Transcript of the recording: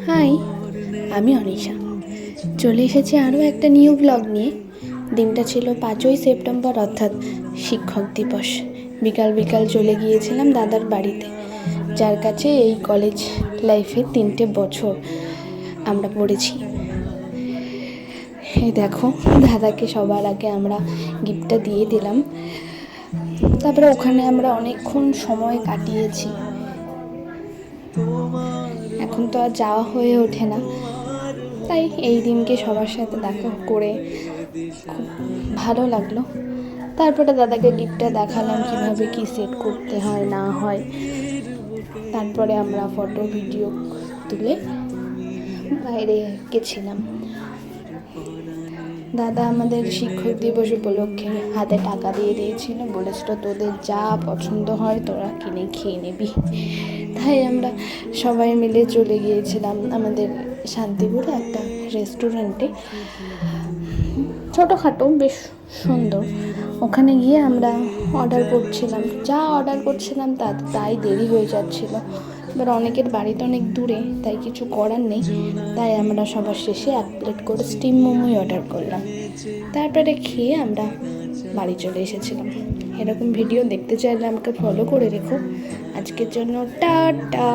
High, আমি অনিশা। চলে এসেছি আরও একটা নিউ ব্লগ নিয়ে। দিনটা ছিল 5ই সেপ্টেম্বর, অর্থাৎ শিক্ষক দিবস। বিকাল বিকাল চলে গিয়েছিলাম দাদার বাড়িতে, যার কাছে এই কলেজ লাইফে 3টে বছর আমরা পড়েছি। এই দেখো, দাদাকে সবার আগে আমরা গিফটটা দিয়ে দিলাম। তারপরে ওখানে আমরা অনেকক্ষণ সময় কাটিয়েছি। এখন তো আর যাওয়া হয়ে ওঠে না, তাই এই দিনকে সবার সাথে দেখা করে খুব ভালো লাগলো। তারপরে দাদাকে গিফটটা দেখালাম কীভাবে কী সেট করতে হয় না হয়। তারপরে আমরা ফটো ভিডিও তুলে বাইরে গেছিলাম। দাদা আমাদের শিক্ষক দিবস উপলক্ষে হাতে টাকা দিয়ে দিয়েছিল, বলেছিল তোদের যা পছন্দ হয় তোরা কিনে খেয়ে নিবি। তাই আমরা সবাই মিলে চলে গিয়েছিলাম আমাদের শান্তিপুরে একটা রেস্টুরেন্টে, ছোটোখাটো বেশ সুন্দর। ওখানে গিয়ে আমরা অর্ডার করছিলাম তাই দেরি হয়ে যাচ্ছিল। এবার অনেকের বাড়িতে অনেক দূরে, তাই কিছু করার নেই। তাই আমরা সবার শেষে 1 প্লেট করে স্টিম মোমোই অর্ডার করলাম। তারপরে খেয়ে আমরা বাড়ি চলে এসেছিলাম। এরকম ভিডিও দেখতে চাইলে আমাকে ফলো করে রেখো। আজকের জন্য টাটা।